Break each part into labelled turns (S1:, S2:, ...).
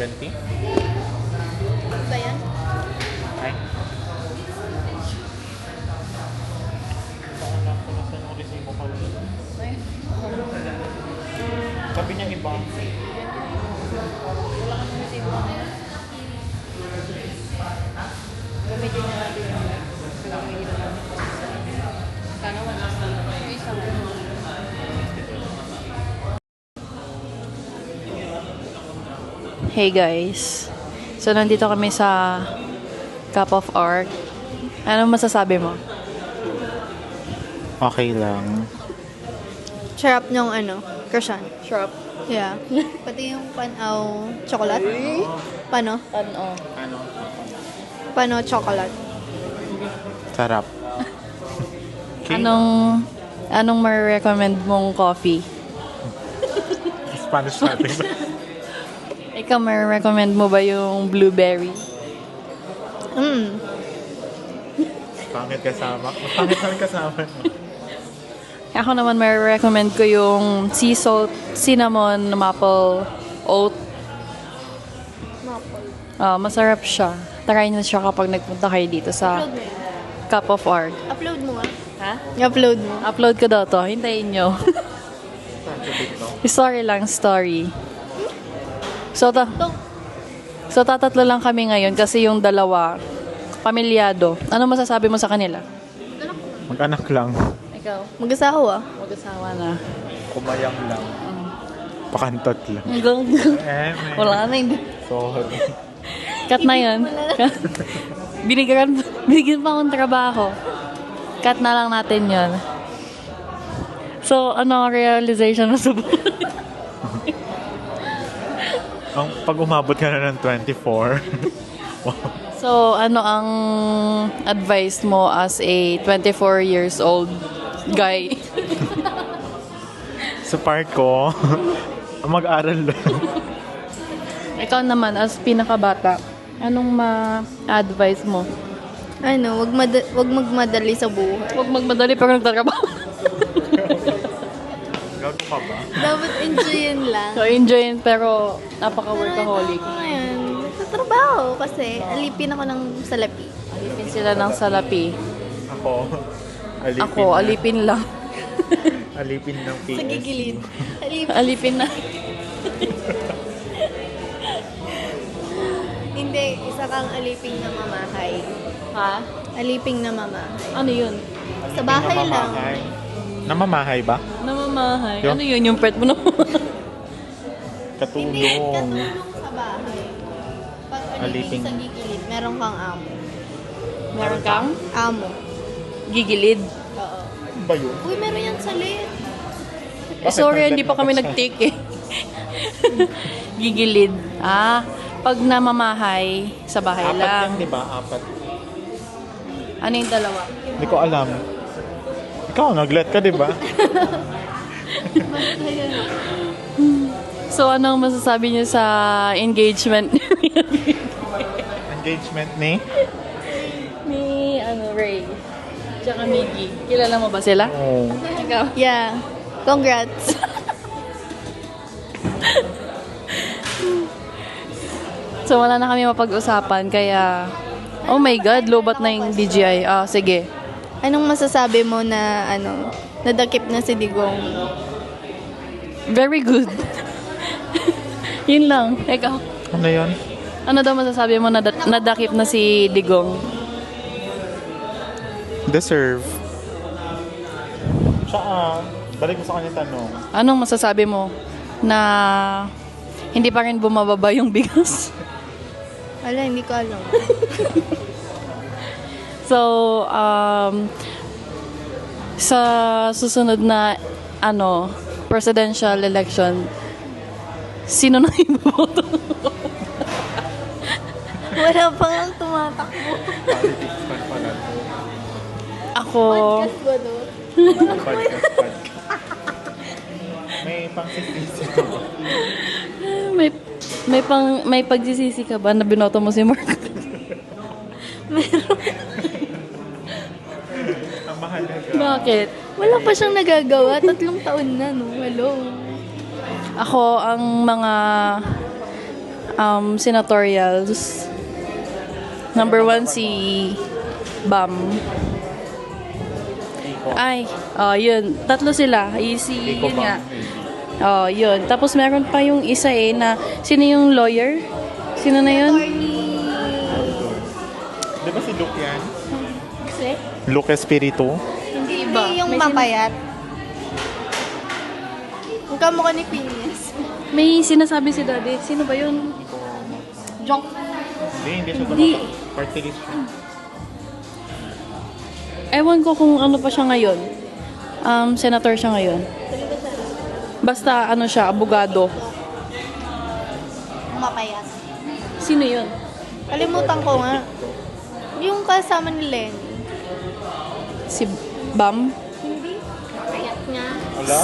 S1: 70?
S2: Ba yan?
S1: Ay. Saan lang ko nasa yung resibo pa ulit?
S2: Ay.
S1: Sabi niya iba.
S2: Wala ka nang resibo. Gamitin na natin yung gagawin na natin. Sana wala. Yung isa mo. Hey guys. So nandito kami sa Cup of Art. Ano masasabi mo?
S1: Okay lang.
S3: Sarap nung croissant.
S2: Sharp.
S3: Yeah. Pati yung panaw chocolate. Pano?
S2: Ano?
S1: Ano?
S3: Pano chocolate.
S1: Sarap. Okay.
S2: Anong ma-recommend mong coffee?
S1: Spanish natin.
S2: Ikaw, ma-recommend mo ba yung blueberry?
S1: Pangit kasama. Pangit naman kasama.
S2: Ako naman, ma-recommend ko yung sea salt, cinnamon, maple, oat.
S3: Maple.
S2: Masarap siya. Try na siya kapag nagpunta kayo dito sa
S3: Upload mo yan.
S2: Cup of Art.
S3: Upload mo nga.
S2: Ha?
S3: I-upload mo.
S2: Upload ko daw to. Hintayin nyo. Story lang, story. So, tatatlo lang kami ngayon kasi yung dalawa, pamilyado. Ano masasabi mo sa kanila?
S1: Mag-anak lang.
S2: Ikaw?
S3: Mag-asawa.
S2: Mag-asawa na.
S1: Kumayang lang. Pakantot lang.
S2: Wala na, hindi.
S1: Sorry.
S2: Cut na yun. Binigyan pa akong trabaho. Cut na lang natin yun. So, ano ang realization mo sa buhay?
S1: Pag umabot ka na ng 24.
S2: So, ano ang advice mo as a 24 years old guy?
S1: Sa part ko, mag-aral lang.
S2: Ikaw naman, as pinakabata, anong ma-advise mo?
S3: Wag magmadali sa buhay.
S2: Huwag magmadali pag nagtatrabaho.
S1: Gago ka ba?
S3: Dapat enjoyin lang.
S2: So, enjoyin pero napaka-workaholic.
S3: Ngayon, sa trabaho kasi alipin ako ng salapi.
S2: Alipin sila ng salapi.
S1: Ako, alipin
S2: Ako,
S1: na.
S2: alipin lang.
S1: Alipin ng PS.
S3: Sa gigilid. Alipin.
S2: Alipin na.
S3: Hindi, isa kang aliping na mamahay.
S2: Ha?
S3: Aliping na mamahay.
S2: Ano yun?
S3: Sa bahay lang.
S1: Namamahay. Namamahay ba?
S2: Namamahay.
S1: Yo.
S2: Ano yun? Yung pet mo na
S1: Katulong.
S3: Hindi, katulong sa bahay. Pag
S1: Aliping.
S3: aliping sa gigilid, meron kang amo.
S2: Meron kang
S3: Amo.
S2: gigilid.
S3: Oo.
S1: Ano ba yun?
S3: Uy, meron yan sa lit.
S2: Sorry, hindi pa kami nag-take eh. Gigilid. Pag namamahay, sa bahay
S1: Apat
S2: lang.
S1: yan, di ba? Apat.
S2: Ano yung dalawa?
S1: Hindi ko alam. Ikaw, nag-let ka, di ba?
S2: So, anong masasabi niyo sa engagement
S1: Engagement ni?
S2: ni Ray? Tsaka Miggy. Kilala mo ba sila?
S1: Oh.
S2: Ikaw?
S3: Yeah. Congrats.
S2: So, wala na kami mapag-usapan, kaya... Oh my God, lobat na yung DJI. Sige.
S3: Anong masasabi mo na, nadakip na si Digong?
S2: Very good. Yun lang. Ikaw?
S1: Ano yun?
S2: Ano daw masasabi mo na nadakip na si Digong?
S1: Deserve. Siya, balik mo sa kanya tanong.
S2: Anong masasabi mo na hindi pa rin bumababa yung bigas?
S3: Wala, hindi ko alam.
S2: So, sa susunod na presidential election, sino na iboboto?
S3: Wala pa nga tumatakbo.
S1: Politics pa pala.
S2: Ako,
S3: Podcast ba doon?
S1: Podcast. May pangsisisi ka ba?
S2: may pagsisisi ka ba na binoto mo si Mark?
S1: Ang mahalaga.
S2: Bakit?
S3: Wala pa siyang nagagawa. 3 taon na, no? Hello.
S2: Ako, ang mga senatorials. Number 1 si Bam. Ay, yun. Tatlo sila. Easy, yun nga. Yun. Tapos meron pa yung isa na, sino yung lawyer? Sino na yun?
S1: Di ba si Luke yan?
S3: Kasi,
S1: Luke Espiritu?
S3: hindi
S2: Iba.
S3: yung
S2: May
S3: mapayat. Ang kamukha ni Phineas.
S2: May sinasabi si Daddy. Sino ba yun? Joke.
S1: Hindi siya
S2: Hindi.
S1: Party list siya.
S2: Ewan ko kung ano pa siya ngayon. Senator siya ngayon. Basta ano siya, abogado.
S3: Mapayat.
S2: Sino yun?
S3: Kalimutan ko nga. Yung kasama ni Lenny.
S2: Si Bam?
S3: Hindi. Mapayat nga.
S1: Wala?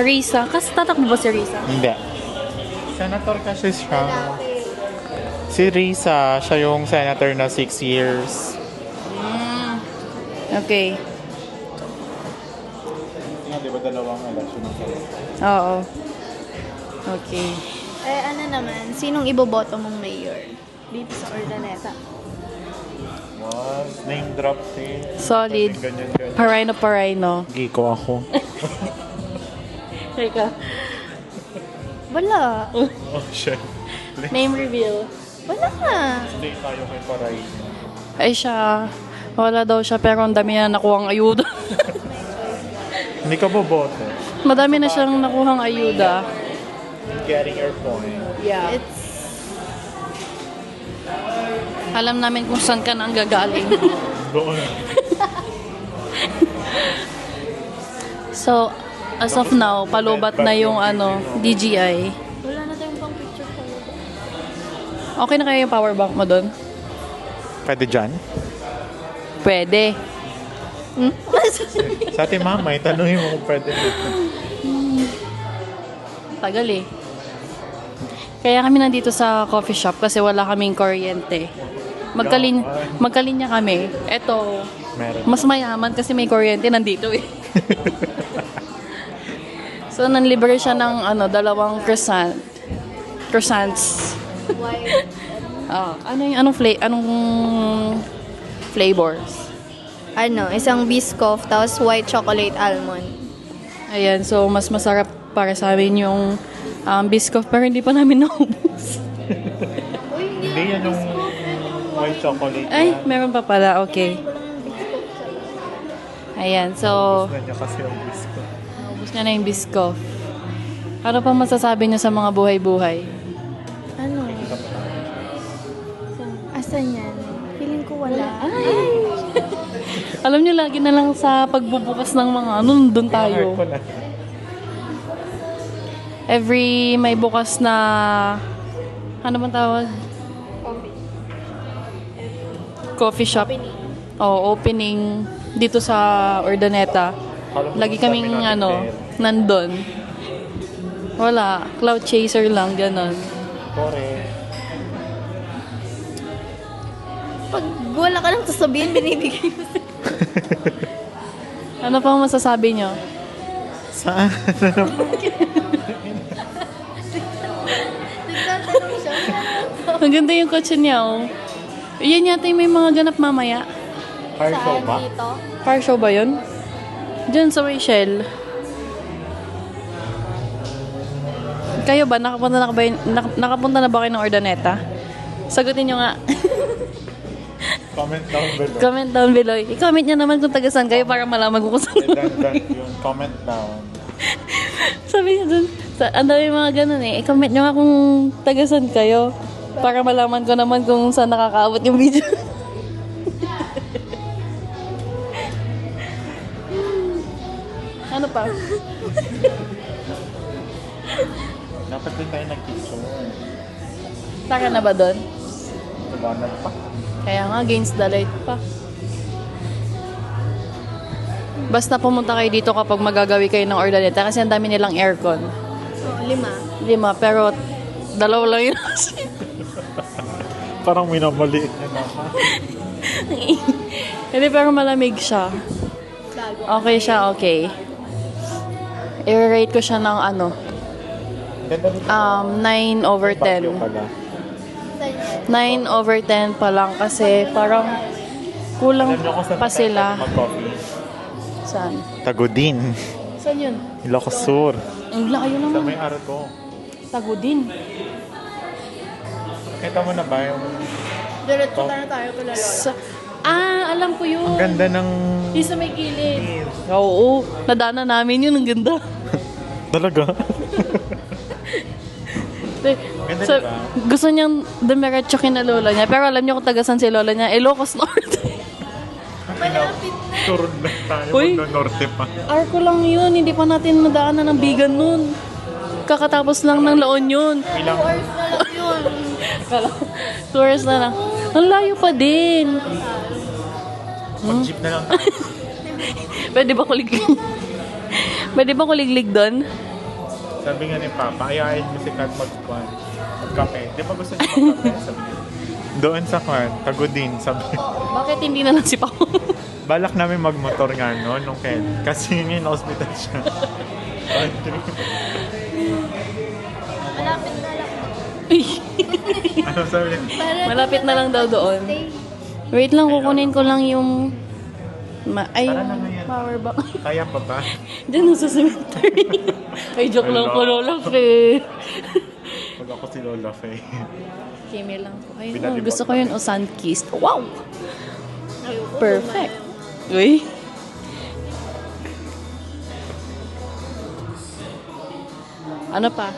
S2: Risa? Kasi tatakbo ba si Risa?
S1: Hindi. Senator kasi siya. Si Risa, siya yung senator na 6 years.
S2: Okay.
S1: Nga, di ba dalawang election ng
S2: Oo. Okay.
S3: Ano naman, sinong iboboto mong mayor? Dito sa Ordaneta.
S1: Was, name drop si...
S2: Solid.
S1: Ganyan.
S2: Parino.
S1: Giko ako.
S2: Teka.
S3: Wala.
S1: Oh, shit.
S2: Name reveal.
S3: Wala nga.
S1: Stay tayo kay Paray.
S2: Ay siya. Wala daw siya pero ang dami na nakuhang ayuda.
S1: Hindi ka boboto.
S2: Madami na siyang nakuhang ayuda.
S1: Getting your point.
S2: Yeah.
S3: It's
S2: Alam namin kung saan ka nang gagaling.
S1: Doon.
S2: So, as of now, palubat na yung DGI.
S3: wala na tayong pang picture ko.
S2: Okay na kaya yung power bank mo doon?
S1: Pwede dyan?
S2: Pwede.
S1: Sa ating mamay, tanungin mo kung pwede dito.
S2: Tagal eh. Kaya kami nandito sa coffee shop kasi wala kaming kuryente. Magkalinya kami. Eto,
S1: Meron.
S2: mas mayaman kasi may kuryente nandito eh. So, nanlibre siya ng 2 croissants. Anong flavors?
S3: Isang Biscoff, tapos white chocolate almond.
S2: Ayan, so mas masarap para sa amin yung Biscoff pero hindi pa namin naubos.
S1: Hindi yan yung white chocolate.
S2: Ay, meron pa pala. Okay. Ayan, so
S1: Gusto niya kasi yung biscuit.
S2: naubos niya na yung Biscoff. Ano pa masasabi niyo sa mga buhay-buhay?
S3: Ano? Asan yan? Feeling ko wala.
S2: Alam niyo, lagi na lang sa pagbubukas ng mga nandun tayo.
S1: Heart ko na.
S2: Every may bukas na ano bang tawag? Coffee shop. Opening dito sa Ordaneta. Lagi kaming nandun. Wala, cloud chaser lang, ganon.
S1: Kore.
S3: Pag wala ka nang sasabihin, binibigay mo.
S2: Ano pang masasabi nyo?
S1: Saan?
S3: Nagtatanong siya.
S2: Ang ganda yung kotse niya, oh. Yan yata yung may mga ganap mamaya.
S1: Car show ba?
S3: Dito?
S2: Car show ba yun? Diyan sa Rachel. Kayo ba? Nakapunta na ba kayo ng Ordaneta? Sagutin nyo nga.
S1: Comment down below.
S2: Comment down below. I-comment nyo naman kung taga saan kayo para malaman ko kung saan.
S1: Done yun. Comment down.
S2: Sabi niya dun, ang dami mga ganun eh. I-comment nyo nga kung taga saan kayo para malaman ko naman kung saan nakakaabot yung video. Ano pa?
S1: Dapat din tayo nag-picture.
S2: Taka na ba doon?
S1: Labanan pa.
S2: Kaya nga, against the light pa. Basta pumunta kayo dito kapag magagawi kayo ng Ordaneta kasi ang dami nilang aircon.
S3: 5.
S2: 5, pero 2 lang yun.
S1: Parang minamaliit na naman.
S2: Hindi, pero malamig siya. Okay siya, okay. I-rate ko siya ng
S1: Ganda dito.
S2: 9/10.
S1: Bagyo pala.
S2: 9/10 pa lang kasi parang kulang
S1: Alam niyo kung saan
S2: pa sila.
S1: mag-coffee?
S2: Saan?
S1: Tagudin.
S2: Saan yun?
S1: Ilocos Sur.
S2: Ang layo
S1: Sa
S2: naman.
S1: may Arco.
S2: Tagudin.
S1: Kita mo na ba yung...
S3: Diretso na tayo kila Lola.
S2: Alam ko yun.
S1: Ang ganda ng...
S2: Yung sa may gilid. Oo, nadaanan namin yun. Ang ganda.
S1: Talaga? Ganda, diba?
S2: Gusto niyang dumiretso kina lola niya. Pero alam niyo kung taga saan si lola niya. Ilocos Norte.
S3: Malapit na.
S1: Turun na tayo.
S2: Uy.
S1: Magno-norte pa.
S2: Arco lang yun. Hindi pa natin nadaanan ng Bigan nun. Kakatapos lang ng La Union.
S3: 2 hours na lang yun.
S2: 2 hours na lang. Ang layo pa din.
S1: Mag-jeep na lang tayo.
S2: Pwede ba kuliglig? Pwede ba kuliglig doon?
S1: Sabi nga ni Papa, ayayin mo si Kat magkape. Di ba gusto niya magkape? Sabi niya. Doon sa Kwan, Tagudin, sabi niya.
S2: Bakit hindi na lang si Pao?
S1: Balak namin magmotor nga noon nung Ken. Kasi ngayon na-hospital siya.
S3: Malapit na lang.
S1: Ano sabi niya?
S2: Malapit na lang daw doon. Wait lang, kukunin ko lang yung...
S1: Tara na ngayon.
S2: Power bank.
S1: Kaya pa ba?
S2: Diyan sa cemetery. Ay, joke lang ko, Lola Fe.
S1: Pag ako si Lola Faye.
S2: Kimi lang ko. Ay,
S1: Binalibot
S2: gusto ko yun o sun-kissed. Wow! Perfect. Uy. Ano pa?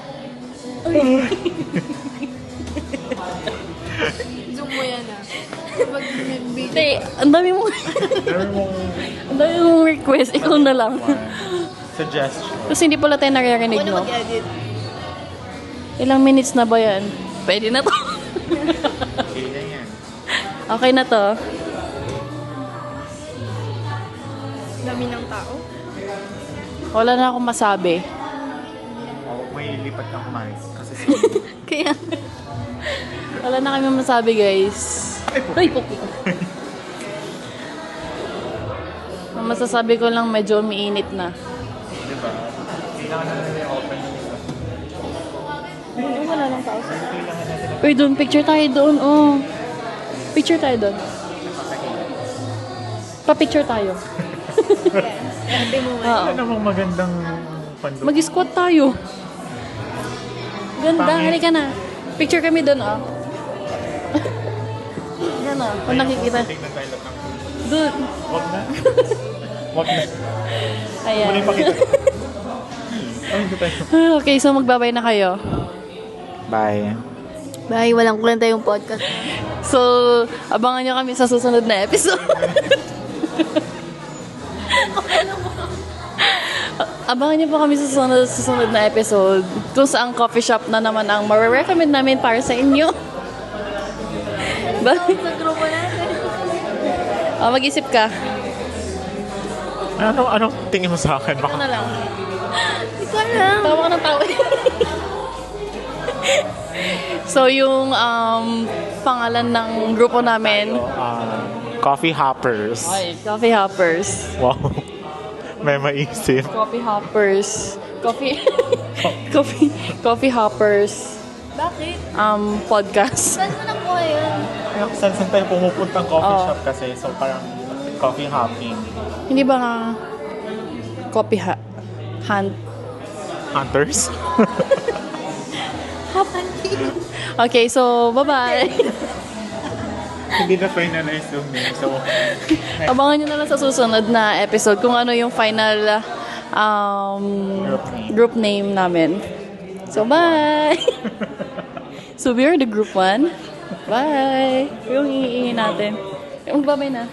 S3: Zoom mo yan ah. Pag nag-video.
S2: Hindi, ang dami mo.
S1: Meron mong
S2: Ang dami mong request. Ikaw na lang.
S1: suggestion.
S2: Kasi hindi pala tayo naririnig,
S3: Ako na
S2: no?
S3: mag-edit.
S2: Ilang minutes na ba yan? Pwede na to.
S1: Okay na yan.
S2: Okay na to.
S3: Dami ng tao.
S2: Wala na akong masabi.
S1: Oh, may lipat kang kumain. Kasi
S3: Kaya,
S2: Wala na kami masabi, guys. Ay, puki. Ang masasabi ko lang, medyo umiinit na.
S1: di ba? Kailangan na nila open yung isa.
S2: Wala lang tao sa... Uy, doon, picture tayo doon, oh. Picture tayo doon. Pa-picture tayo.
S3: sabi mo nga.
S2: Oo.
S1: Ano namang magandang pandong?
S2: Mag-squat tayo. Ganda,
S1: Pangit.
S2: halika na. Picture kami doon, oh. Yan, oh. Kung nakikita.
S1: Tingnan tayo lahat ng...
S2: Doon.
S1: Wag na. Wag na.
S2: Ayan.
S1: Muna yung pakita. Ay, hindi tayo.
S2: Okay, so magbabay na kayo.
S1: Bye.
S3: Bye, walang kulanta yung podcast.
S2: So, abangan nyo kami sa susunod na episode. Abangan nyo po kami sa susunod na episode kung saan coffee shop na naman ang marirecommend namin para sa inyo. Bye.
S3: Sa grupo natin.
S2: Mag-isip ka.
S1: Anong tingin mo sa akin?
S2: Ano na lang.
S3: Hindi ko alam.
S2: Tawa ka ng tawa. So, yung pangalan ng grupo namin,
S1: Coffee Hoppers.
S2: ay, Coffee Hoppers.
S1: Wow. May maisip.
S2: Coffee Hoppers. Coffee Hoppers.
S3: Bakit?
S2: Podcast.
S3: Saan mo nakuha yun?
S1: Saan tayo pumupuntang coffee
S2: Oh.
S1: shop kasi? So parang coffee hopping.
S2: Hindi ba nga coffee
S1: Hunters?
S2: Okay, so bye-bye.
S1: Hindi na finalize yung name. So,
S2: Abangan nyo na lang sa susunod na episode kung ano yung final group name namin. So, bye! So, we are the group 1. Bye! Yung iingin natin. Magbabay na.